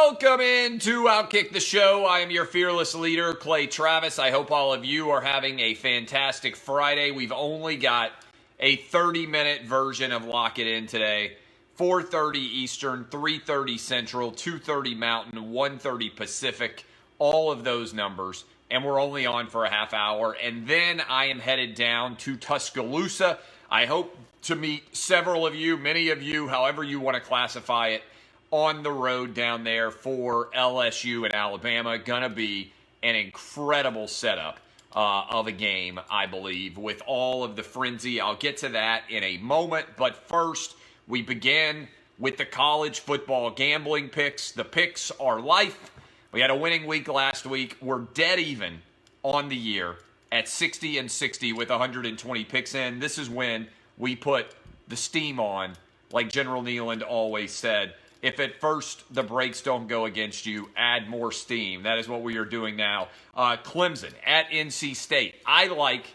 Welcome into Outkick the Show. I am your fearless leader, Clay Travis. I hope all of you are having a fantastic Friday. We've only got a 30-minute version of Lock It In today. 4:30 Eastern, 3:30 Central, 2:30 Mountain, 1:30 Pacific, all of those numbers. And we're only on for a half hour. And then I am headed down to Tuscaloosa. I hope to meet several of you, many of you, however you want to classify it, on the road down there for LSU and Alabama. Gonna be an incredible setup of a game, I believe, with all of the frenzy. I'll get to that in a moment, but first we begin with the college football gambling picks. The picks are life. We had a winning week last week. We're dead even on the year at 60-60 with 120 picks in. This is when we put the steam on, like General Nealon always said. If at first the brakes don't go against you, add more steam. That is what we are doing now. Clemson at NC State. I like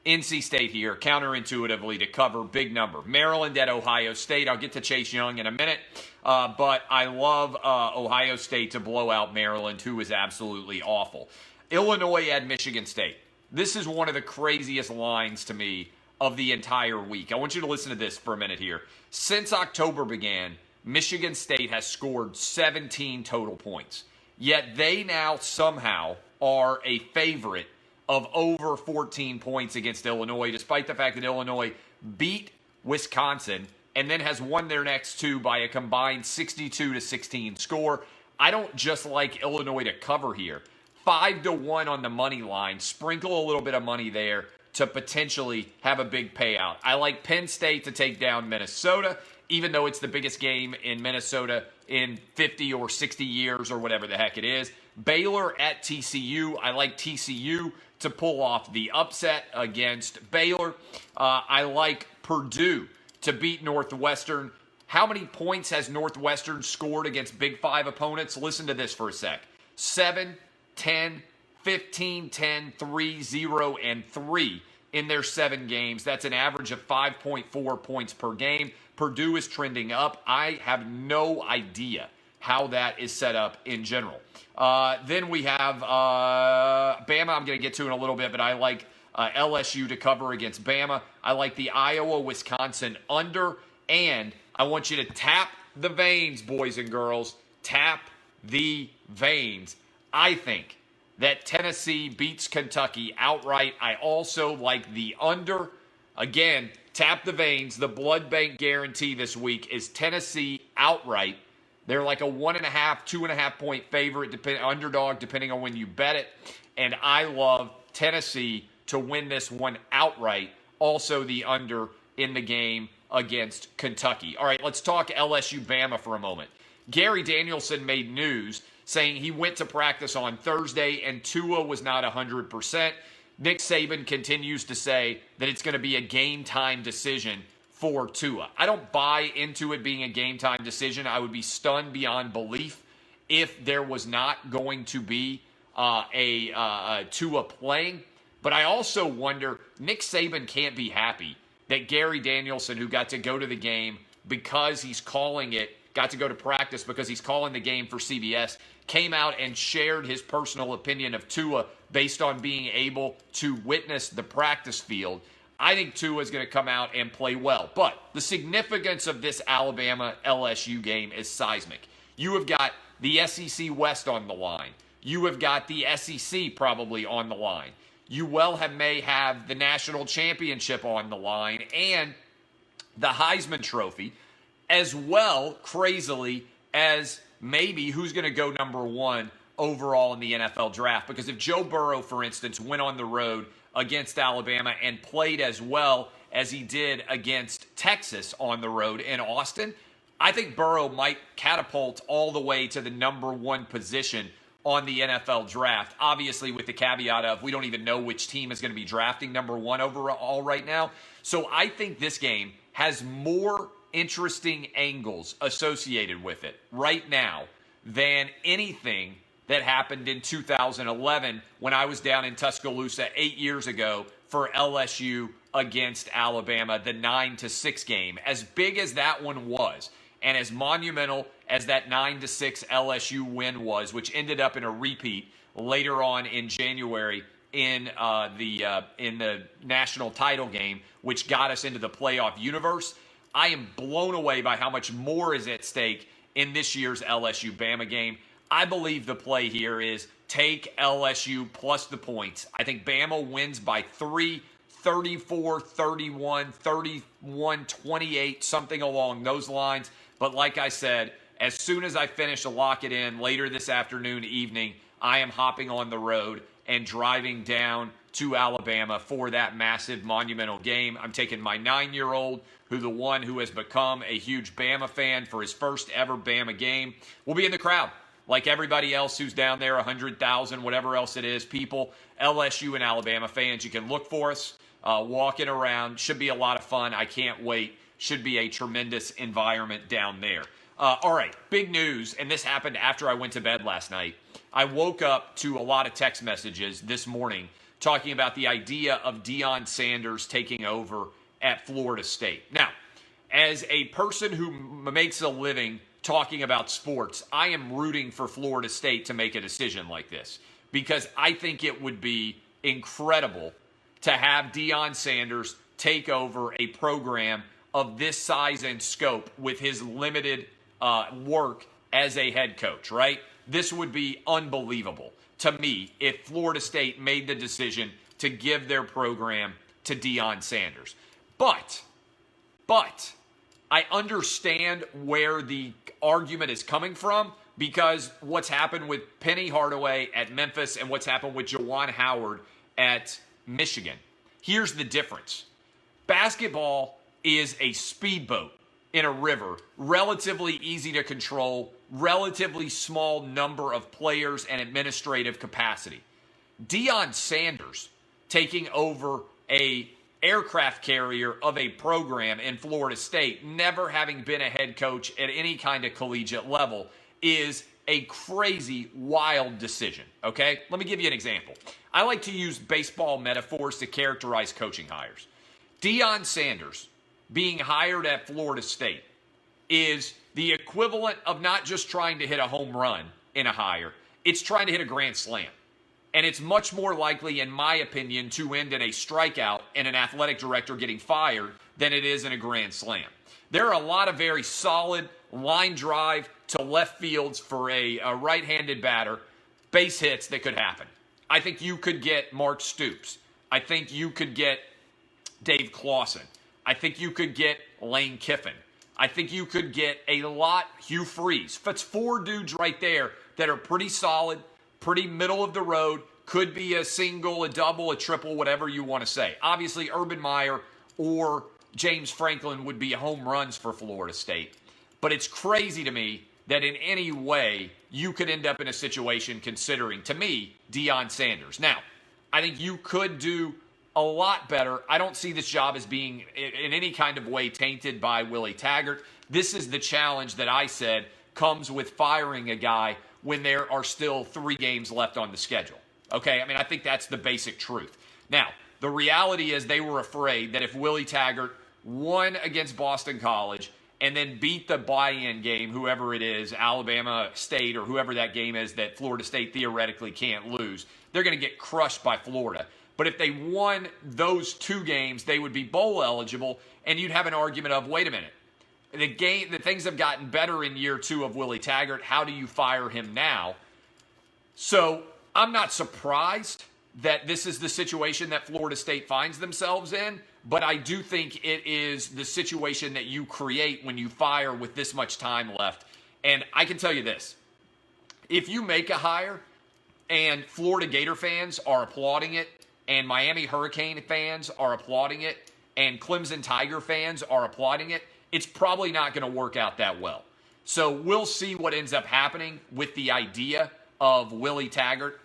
NC State here, counterintuitively, to cover big number. Maryland at Ohio State. I'll get to Chase Young in a minute. But I love Ohio State to blow out Maryland, who is absolutely awful. Illinois at Michigan State. This is one of the craziest lines to me of the entire week. I want you to listen to this for a minute here. Since October began, Michigan State has scored 17 total points. Yet they now somehow are a favorite of over 14 points against Illinois, despite the fact that Illinois beat Wisconsin and then has won their next two by a combined 62-16 score. I don't just like Illinois to cover here. 5-1 on the money line. Sprinkle a little bit of money there to potentially have a big payout. I like Penn State to take down Minnesota, even though it's the biggest game in Minnesota in 50 or 60 years or whatever the heck it is. Baylor at TCU. I like TCU to pull off the upset against Baylor. I like Purdue to beat Northwestern. How many points has Northwestern scored against Big Five opponents? Listen to this for a sec. 7, 10, 15, 10, 3, 0, and 3 in their 7 games. That's an average of 5.4 points per game. Purdue is trending up. I have no idea how that is set up in general. Then we have Bama I'm going to get to in a little bit, but I like LSU to cover against Bama. I like the Iowa-Wisconsin under, and I want you to tap the veins, boys and girls. Tap the veins. I think that Tennessee beats Kentucky outright. I also like the under. Again, tap the veins. The blood bank guarantee this week is Tennessee outright. They're like a 1.5, 2.5 point favorite, underdog, depending on when you bet it. And I love Tennessee to win this one outright. Also the under in the game against Kentucky. All right, let's talk LSU-Bama for a moment. Gary Danielson made news saying he went to practice on Thursday and Tua was not 100%. Nick Saban continues to say that it's going to be a game-time decision for Tua. I don't buy into it being a game-time decision. I would be stunned beyond belief if there was not going to be a Tua playing. But I also wonder, Nick Saban can't be happy that Gary Danielson, who got to go to the game because he's calling it, got to go to practice because he's calling the game for CBS, came out and shared his personal opinion of Tua based on being able to witness the practice field. I think Tua is going to come out and play well. But the significance of this Alabama-LSU game is seismic. You have got the SEC West on the line. You have got the SEC probably on the line. You may have the national championship on the line and the Heisman Trophy, as well, crazily, as maybe who's going to go number 1 overall in the NFL draft. Because if Joe Burrow, for instance, went on the road against Alabama and played as well as he did against Texas on the road in Austin, I think Burrow might catapult all the way to the number 1 position on the NFL draft. Obviously, with the caveat of we don't even know which team is going to be drafting number 1 overall right now. So I think this game has more interesting angles associated with it right now than anything that happened in 2011 when I was down in Tuscaloosa 8 years ago for LSU against Alabama, the 9-6 game. As big as that one was, and as monumental as that 9-6 LSU win was, which ended up in a repeat later on in January in the national title game, which got us into the playoff universe. I am blown away by how much more is at stake in this year's LSU-Bama game. I believe the play here is take LSU plus the points. I think Bama wins by 3, 34, 31, 31, 28, something along those lines. But like I said, as soon as I finish a lock it in later this afternoon, evening, I am hopping on the road and driving down to Alabama for that massive monumental game. I'm taking my 9-year-old, who has become a huge Bama fan for his first ever Bama game. We'll be in the crowd like everybody else who's down there, 100,000, whatever else it is, people, LSU and Alabama fans. You can look for us walking around. Should be a lot of fun. I can't wait. Should be a tremendous environment down there. All right, big news, and this happened after I went to bed last night. I woke up to a lot of text messages this morning talking about the idea of Deion Sanders taking over at Florida State. Now, as a person who makes a living talking about sports, I am rooting for Florida State to make a decision like this because I think it would be incredible to have Deion Sanders take over a program of this size and scope with his limited work as a head coach, right? This would be unbelievable to me if Florida State made the decision to give their program to Deion Sanders. But I understand where the argument is coming from because what's happened with Penny Hardaway at Memphis and what's happened with Juwan Howard at Michigan. Here's the difference. Basketball is a speedboat in a river, relatively easy to control, relatively small number of players and administrative capacity. Deion Sanders taking over a aircraft carrier of a program in Florida State, never having been a head coach at any kind of collegiate level, is a crazy, wild decision, okay? Let me give you an example. I like to use baseball metaphors to characterize coaching hires. Deion Sanders being hired at Florida State is the equivalent of not just trying to hit a home run in a hire, it's trying to hit a grand slam. And it's much more likely, in my opinion, to end in a strikeout and an athletic director getting fired than it is in a grand slam. There are a lot of very solid line drive to left fields for a right-handed batter, base hits that could happen. I think you could get Mark Stoops. I think you could get Dave Clawson. I think you could get Lane Kiffin. I think you could get a lot, Hugh Freeze. That's 4 dudes right there that are pretty solid, pretty middle of the road, could be a single, a double, a triple, whatever you want to say. Obviously, Urban Meyer or James Franklin would be home runs for Florida State. But it's crazy to me that in any way you could end up in a situation considering, to me, Deion Sanders. Now, I think you could do a lot better. I don't see this job as being in any kind of way tainted by Willie Taggart. This is the challenge that I said comes with firing a guy when there are still 3 games left on the schedule. Okay, I mean, I think that's the basic truth. Now, the reality is they were afraid that if Willie Taggart won against Boston College and then beat the buy-in game, whoever it is, Alabama State or whoever that game is that Florida State theoretically can't lose, they're going to get crushed by Florida. But if they won those 2 games, they would be bowl eligible, and you'd have an argument of, wait a minute, the things have gotten better in year 2 of Willie Taggart. How do you fire him now? So I'm not surprised that this is the situation that Florida State finds themselves in, but I do think it is the situation that you create when you fire with this much time left. And I can tell you this, if you make a hire and Florida Gator fans are applauding it, and Miami Hurricane fans are applauding it, and Clemson Tiger fans are applauding it, it's probably not going to work out that well. So we'll see what ends up happening with the idea of Willie Taggart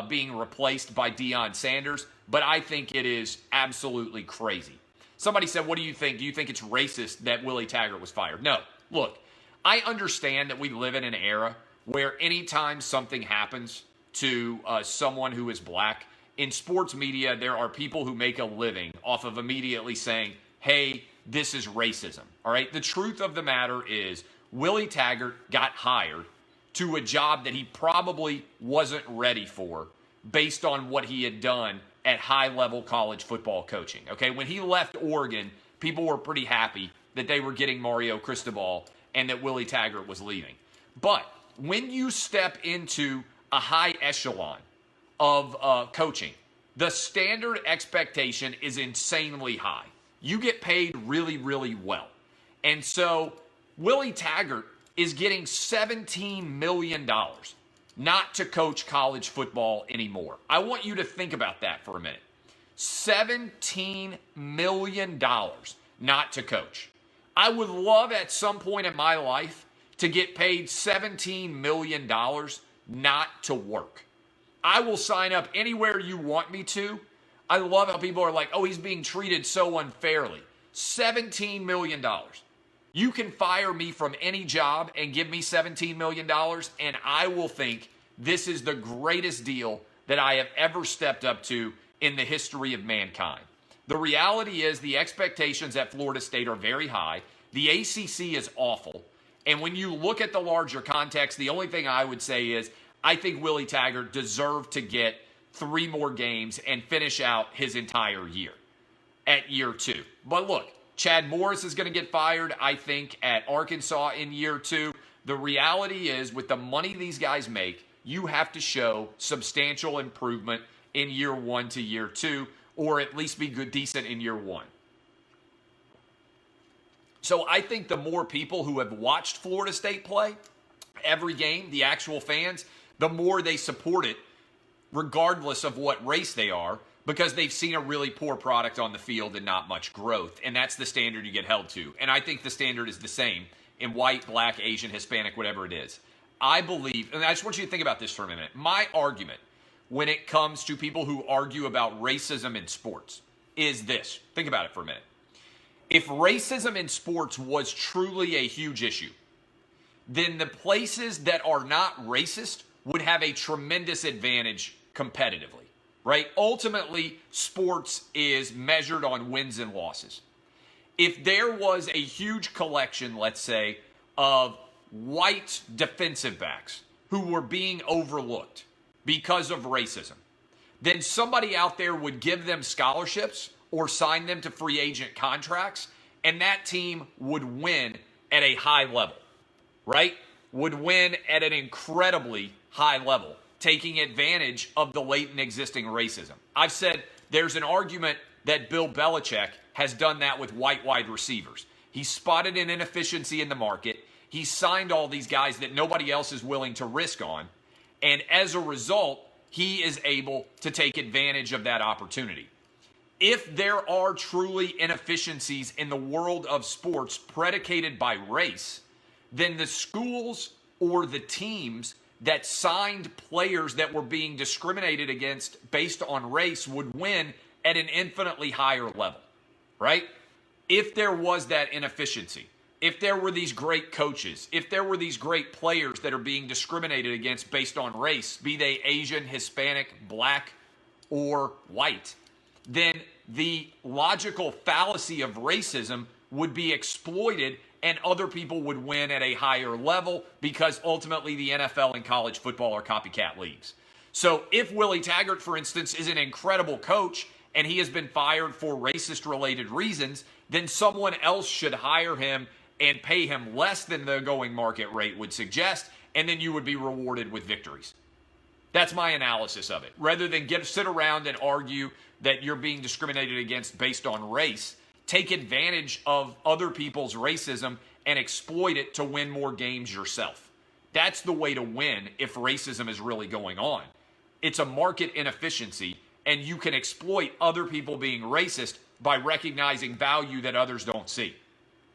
being replaced by Deion Sanders, but I think it is absolutely crazy. Somebody said, what do you think? Do you think it's racist that Willie Taggart was fired? No. Look, I understand that we live in an era where anytime something happens to someone who is black, in sports media, there are people who make a living off of immediately saying, hey, this is racism, all right? The truth of the matter is Willie Taggart got hired to a job that he probably wasn't ready for based on what he had done at high-level college football coaching. Okay, when he left Oregon, people were pretty happy that they were getting Mario Cristobal and that Willie Taggart was leaving. But when you step into a high echelon of coaching, the standard expectation is insanely high. You get paid really, really well. And so Willie Taggart is getting $17 million not to coach college football anymore. I want you to think about that for a minute. $17 million not to coach. I would love at some point in my life to get paid $17 million not to work. I will sign up anywhere you want me to. I love how people are like, oh, he's being treated so unfairly. $17 million. You can fire me from any job and give me $17 million, and I will think this is the greatest deal that I have ever stepped up to in the history of mankind. The reality is the expectations at Florida State are very high. The ACC is awful. And when you look at the larger context, the only thing I would say is I think Willie Taggart deserved to get 3 more games and finish out his entire year at year 2. But look, Chad Morris is going to get fired, I think, at Arkansas in year 2. The reality is with the money these guys make, you have to show substantial improvement in year 1 to year 2, or at least be decent in year 1. So I think the more people who have watched Florida State play every game, the actual fans, the more they support it, regardless of what race they are, because they've seen a really poor product on the field and not much growth. And that's the standard you get held to. And I think the standard is the same in white, black, Asian, Hispanic, whatever it is. I believe, and I just want you to think about this for a minute. My argument when it comes to people who argue about racism in sports is this. Think about it for a minute. If racism in sports was truly a huge issue, then the places that are not racist would have a tremendous advantage competitively, right? Ultimately, sports is measured on wins and losses. If there was a huge collection, let's say, of white defensive backs who were being overlooked because of racism, then somebody out there would give them scholarships or sign them to free agent contracts, and that team would win at a high level, right? Would win at an incredibly high level, taking advantage of the latent existing racism. I've said there's an argument that Bill Belichick has done that with white wide receivers. He spotted an inefficiency in the market. He signed all these guys that nobody else is willing to risk on. And as a result, he is able to take advantage of that opportunity. If there are truly inefficiencies in the world of sports predicated by race, then the schools or the teams that signed players that were being discriminated against based on race would win at an infinitely higher level, right? If there was that inefficiency, if there were these great coaches, if there were these great players that are being discriminated against based on race, be they Asian, Hispanic, black, or white, then the logical fallacy of racism would be exploited and other people would win at a higher level because ultimately the NFL and college football are copycat leagues. So if Willie Taggart, for instance, is an incredible coach and he has been fired for racist-related reasons, then someone else should hire him and pay him less than the going market rate would suggest, and then you would be rewarded with victories. That's my analysis of it. Rather than sit around and argue that you're being discriminated against based on race, take advantage of other people's racism and exploit it to win more games yourself. That's the way to win if racism is really going on. It's a market inefficiency, and you can exploit other people being racist by recognizing value that others don't see.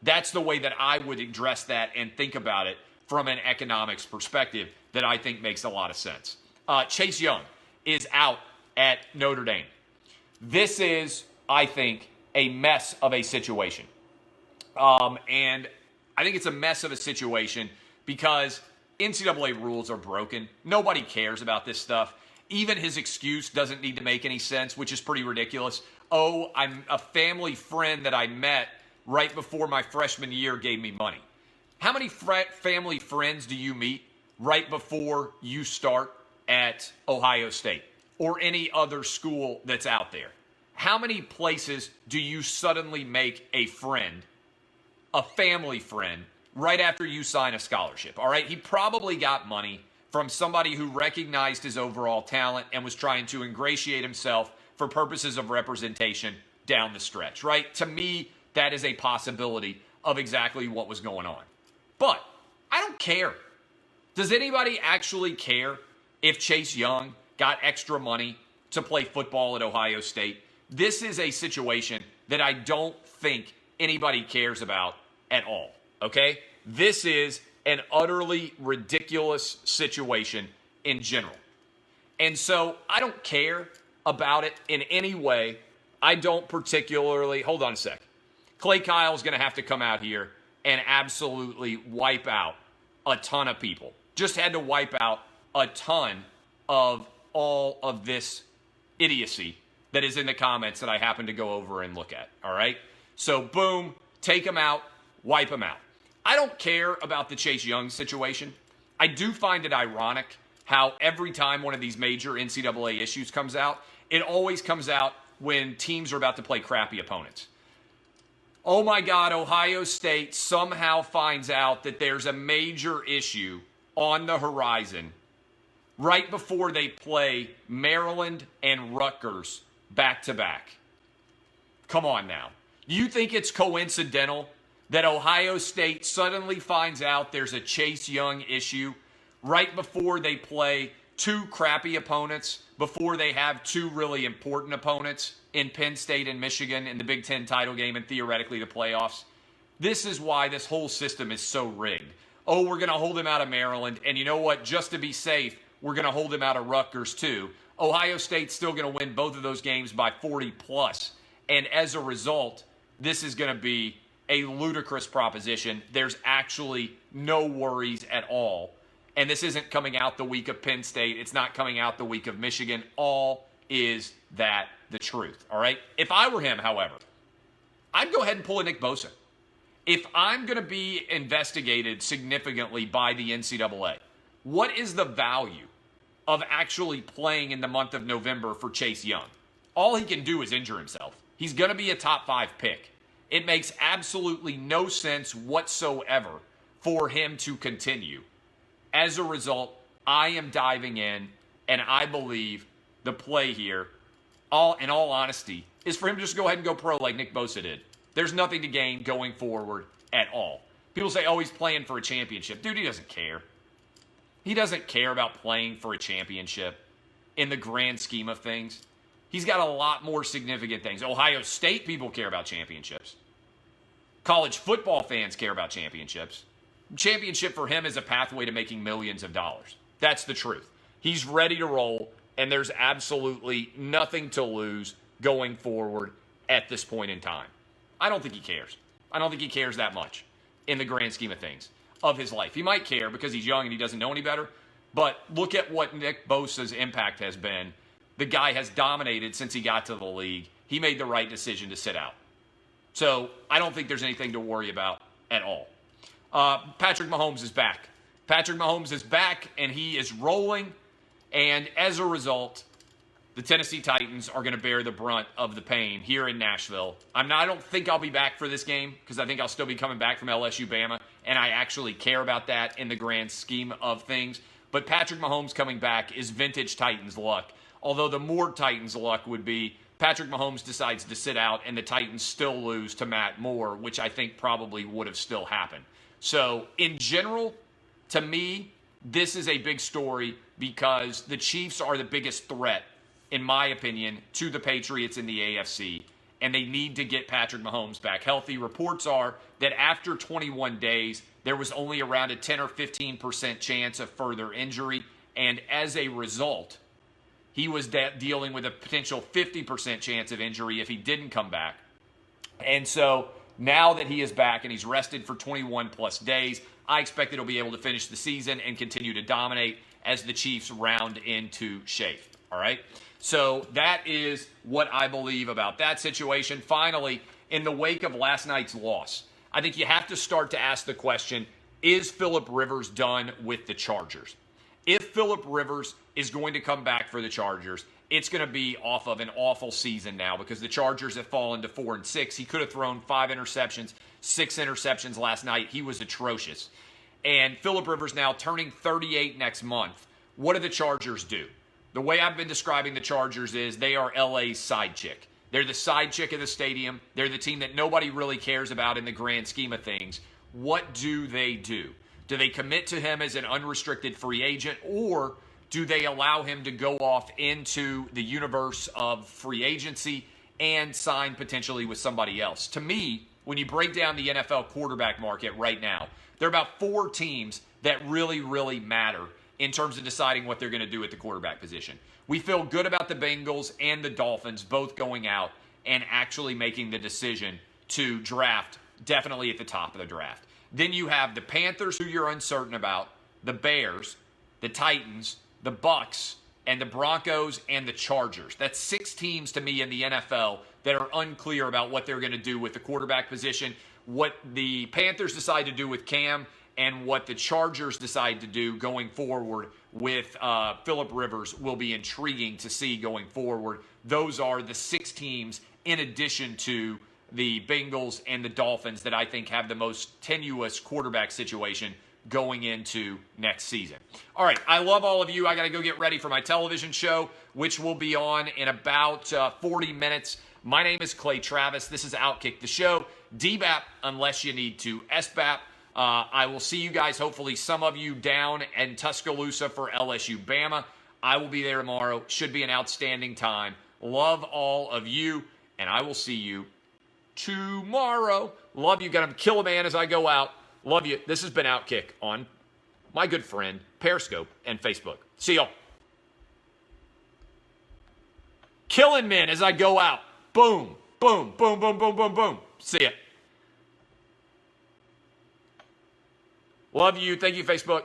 That's the way that I would address that and think about it from an economics perspective that I think makes a lot of sense. Chase Young is out at Notre Dame. This is, I think, a mess of a situation. And I think it's a mess of a situation because NCAA rules are broken. Nobody cares about this stuff. Even his excuse doesn't need to make any sense, which is pretty ridiculous. Oh, I'm a family friend that I met right before my freshman year gave me money. How many family friends do you meet right before you start at Ohio State or any other school that's out there? How many places do you suddenly make a friend, a family friend, right after you sign a scholarship? All right, he probably got money from somebody who recognized his overall talent and was trying to ingratiate himself for purposes of representation down the stretch, right? To me, that is a possibility of exactly what was going on. But I don't care. Does anybody actually care if Chase Young got extra money to play football at Ohio State? This is a situation that I don't think anybody cares about at all, okay? This is an utterly ridiculous situation in general. And so I don't care about it in any way. I don't particularly, hold on a sec. Clay Kyle's going to have to come out here and absolutely wipe out a ton of people. Just had to wipe out a ton of all of this idiocy that is in the comments that I happen to go over and look at, all right? So boom, take them out, wipe them out. I don't care about the Chase Young situation. I do find it ironic how every time one of these major NCAA issues comes out, it always comes out when teams are about to play crappy opponents. Oh my God, Ohio State somehow finds out that there's a major issue on the horizon right before they play Maryland and Rutgers back to back. Come on now. You think it's coincidental that Ohio State suddenly finds out there's a Chase Young issue right before they play two crappy opponents, before they have two really important opponents in Penn State and Michigan in the Big Ten title game and theoretically the playoffs? This is why this whole system is so rigged. Oh, we're going to hold him out of Maryland, and you know what? Just to be safe, we're going to hold him out of Rutgers too. Ohio State's still going to win both of those games by 40 plus. And as a result, this is going to be a ludicrous proposition. There's actually no worries at all. And this isn't coming out the week of Penn State. It's not coming out the week of Michigan. All is that the truth, all right? If I were him, however, I'd go ahead and pull a Nick Bosa. If I'm going to be investigated significantly by the NCAA, what is the value of actually playing in the month of November for Chase Young? All he can do is injure himself. He's going to be a top 5 pick. It makes absolutely no sense whatsoever for him to continue. As a result, I am diving in, and I believe the play here, in all honesty, is for him to just go ahead and go pro like Nick Bosa did. There's nothing to gain going forward at all. People say, oh, he's playing for a championship. Dude, he doesn't care. He doesn't care about playing for a championship in the grand scheme of things. He's got a lot more significant things. Ohio State people care about championships. College football fans care about championships. Championship for him is a pathway to making millions of dollars. That's the truth. He's ready to roll, and there's absolutely nothing to lose going forward at this point in time. I don't think he cares. I don't think he cares that much in the grand scheme of things of his life. He might care because he's young and he doesn't know any better, but look at what Nick Bosa's impact has been. The guy has dominated since he got to the league. He made the right decision to sit out. So I don't think there's anything to worry about at all. Patrick Mahomes is back. Patrick Mahomes is back, and he is rolling. And as a result, the Tennessee Titans are going to bear the brunt of the pain here in Nashville. I don't think I'll be back for this game because I think I'll still be coming back from LSU-Bama, and I actually care about that in the grand scheme of things. But Patrick Mahomes coming back is vintage Titans luck. Although the more Titans luck would be Patrick Mahomes decides to sit out and the Titans still lose to Matt Moore, which I think probably would have still happened. So in general, to me, this is a big story because the Chiefs are the biggest threat, in my opinion, to the Patriots in the AFC, and they need to get Patrick Mahomes back healthy. Reports are that after 21 days, there was only around a 10 or 15% chance of further injury, and as a result, he was dealing with a potential 50% chance of injury if he didn't come back. And so now that he is back and he's rested for 21 plus days, I expect that he'll be able to finish the season and continue to dominate as the Chiefs round into shape. All right? So that is what I believe about that situation. Finally, in the wake of last night's loss, I think you have to start to ask the question, Is Phillip Rivers done with the Chargers? If Phillip Rivers is going to come back for the Chargers, it's going to be off of an awful season now because the Chargers have fallen to 4-6. He could have thrown 5 interceptions, 6 interceptions last night. He was atrocious. And Phillip Rivers now turning 38 next month. What do the Chargers do? The way I've been describing the Chargers is they are LA's side chick. They're the side chick of the stadium. They're the team that nobody really cares about in the grand scheme of things. What do? Do they commit to him as an unrestricted free agent, or do they allow him to go off into the universe of free agency and sign potentially with somebody else? To me, when you break down the NFL quarterback market right now, there are about 4 teams that really, really matter in terms of deciding what they're going to do at the quarterback position. We feel good about the Bengals and the Dolphins both going out and actually making the decision to draft definitely at the top of the draft. Then you have the Panthers, who you're uncertain about, the Bears, the Titans, the Bucks, and the Broncos and the Chargers. That's 6 teams to me in the NFL that are unclear about what they're going to do with the quarterback position. What the Panthers decide to do with Cam and what the Chargers decide to do going forward with Phillip Rivers will be intriguing to see going forward. Those are the 6 teams in addition to the Bengals and the Dolphins that I think have the most tenuous quarterback situation going into next season. All right, I love all of you. I got to go get ready for my television show, which will be on in about 40 minutes. My name is Clay Travis. This is Outkick the Show. DBAP unless you need to. SBAP. I will see you guys, hopefully some of you down in Tuscaloosa for LSU-Bama. I will be there tomorrow. Should be an outstanding time. Love all of you, and I will see you tomorrow. Love you. Got to kill a man as I go out. Love you. This has been Outkick on my good friend Periscope and Facebook. See y'all. Killing men as I go out. Boom, boom, boom, boom, boom, boom, boom. See ya. Love you. Thank you, Facebook.